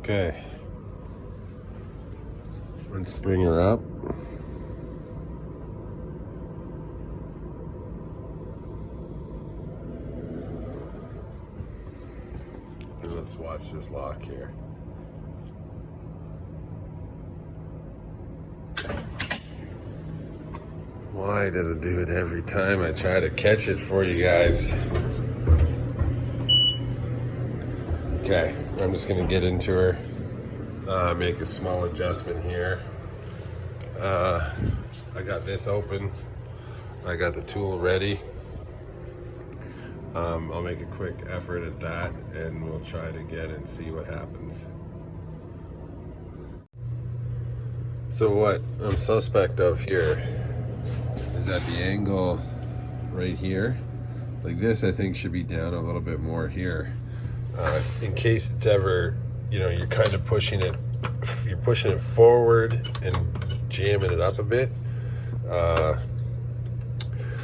Okay, let's bring her up. And let's watch this lock here. Why does it do it every time I try to catch it for you guys? Okay, I'm just gonna get into her, make a small adjustment here. I got this open. I got the tool ready. I'll make a quick effort at that and we'll try it again and see what happens. So what I'm suspect of here is that the angle right here, like this, I think should be down a little bit more here. In case it's ever, you're kind of pushing it forward and jamming it up a bit.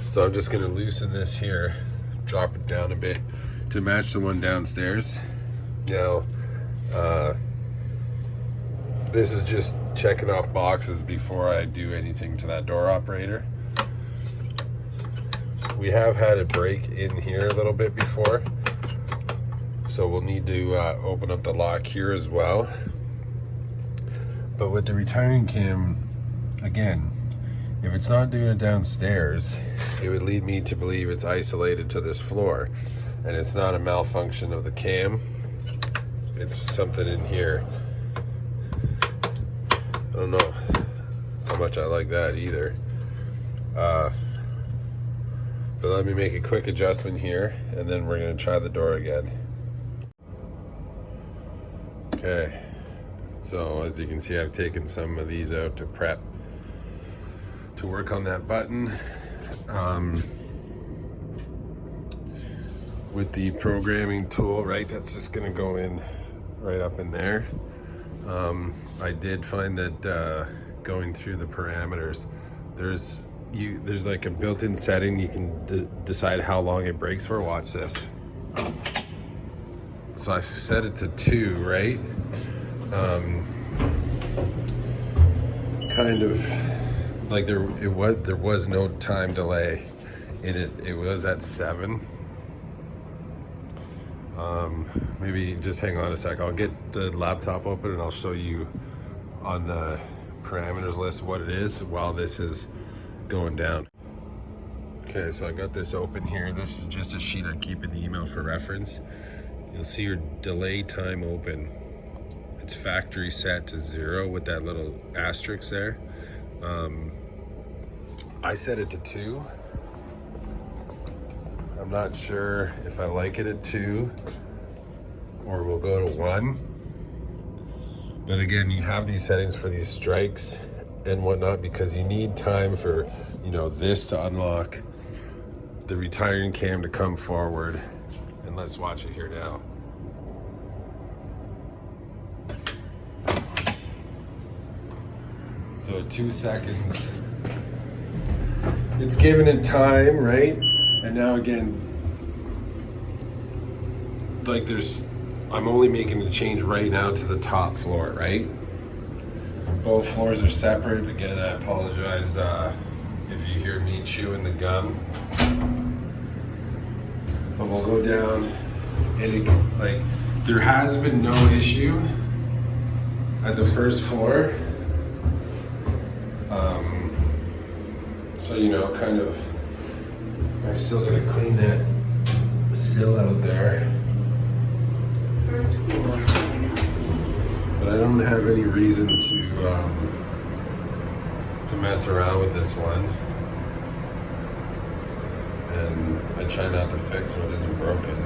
So I'm just gonna loosen this here, drop it down a bit to match the one downstairs. Now, this is just checking off boxes before I do anything to that door operator. We have had it break in here a little bit before, so we'll need to open up the lock here as well. But with the retiring cam, again, if it's not doing it downstairs, it would lead me to believe it's isolated to this floor, and it's not a malfunction of the cam. It's something in here. I don't know how much I like that either. But let me make a quick adjustment here, and then we're gonna try the door again. Okay, so as you can see, I've taken some of these out to prep to work on that button. With the programming tool, right, that's just gonna go in right up in there. I did find that going through the parameters, there's like a built-in setting. You can decide how long it breaks for. Watch this. So I set it to 2, right? Kind of like there was no time delay in it. It was at 7. Maybe just hang on a sec. I'll get the laptop open and I'll show you on the parameters list what it is while this is going down. Okay, so I got this open here. This is just a sheet I keep in the email for reference. You'll see your delay time open. It's factory set to 0 with that little asterisk there. I set it to 2. I'm not sure if I like it at 2 or we'll go to 1. But again, you have these settings for these strikes and whatnot because you need time for, this to unlock, the retiring cam to come forward. And let's watch it here now. So 2 seconds. It's giving it time, right? And now again, like I'm only making a change right now to the top floor, right? Both floors are separate. Again, I apologize if you hear me chewing the gum. But we'll go down and there has been no issue at the first floor. So, kind of, I still gotta clean that sill out there. But I don't have any reason to mess around with this one. And I try not to fix what isn't broken.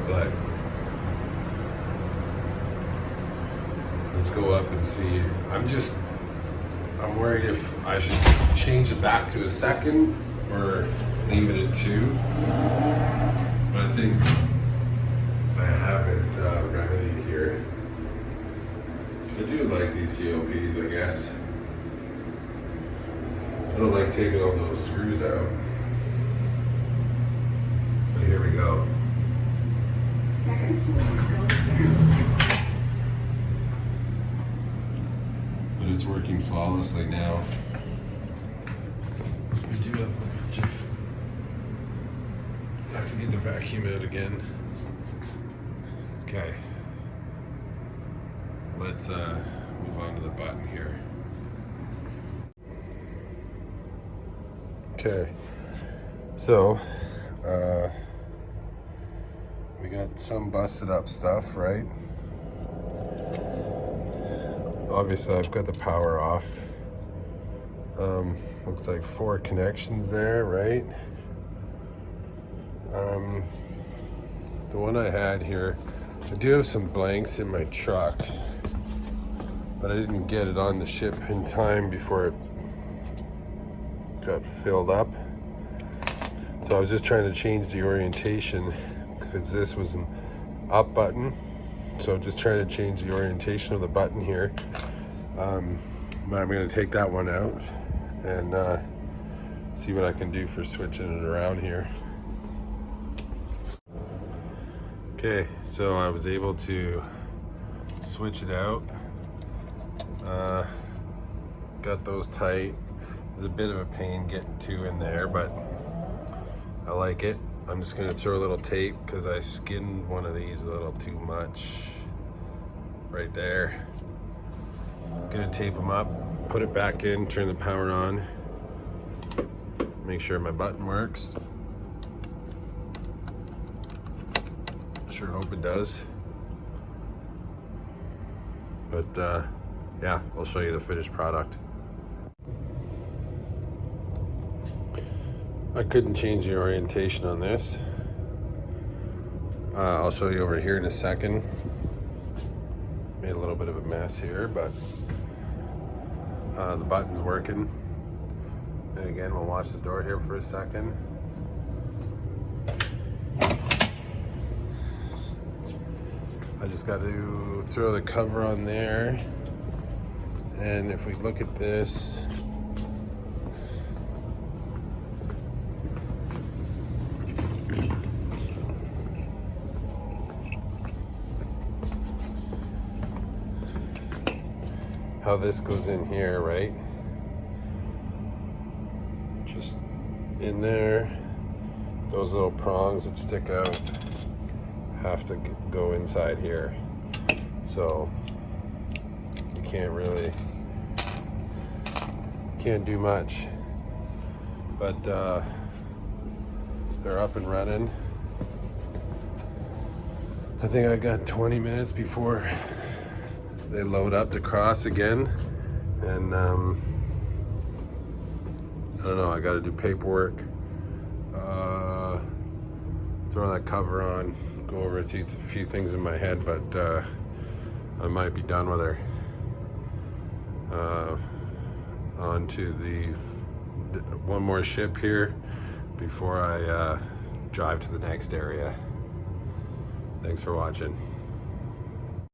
But let's go up and see. I'm worried if I should change it back to a 2nd or leave it at 2. But I think I have it remedied here. I do like these COPs, I guess. I don't like taking all those screws out. But here we go. 2nd floor goes down. it's working flawlessly now. We do have a bunch of... I have to get the vacuum out again. Okay. Let's move on to the button here. Okay. So, we got some busted up stuff, right? Obviously, I've got the power off. Looks like 4 connections there, right? The one I had here, I do have some blanks in my truck, but I didn't get it on the ship in time before it got filled up. So I was just trying to change the orientation because this was an up button. So just trying to change the orientation of the button here. I'm going to take that one out and see what I can do for switching it around here. Okay, so I was able to switch it out. Got those tight. It was a bit of a pain getting 2 in there, but I like it. I'm just going to throw a little tape because I skinned one of these a little too much right there. Gonna tape them up, put it back in, turn the power on, make sure my button works. Sure hope it does. But yeah, I'll show you the finished product. I couldn't change the orientation on this. I'll show you over here in a second. Made a little bit of a mess here, but the button's working. And again, we'll watch the door here for a second. I just got to throw the cover on there. And if we look at this, how this goes in here, right? Just in there, those little prongs that stick out have to go inside here. So you can't do much, but they're up and running. I think I got 20 minutes before they load up to cross again, and I don't know, I got to do paperwork, throw that cover on, go over a few things in my head, but I might be done with her. On to the one more ship here before I drive to the next area. Thanks for watching.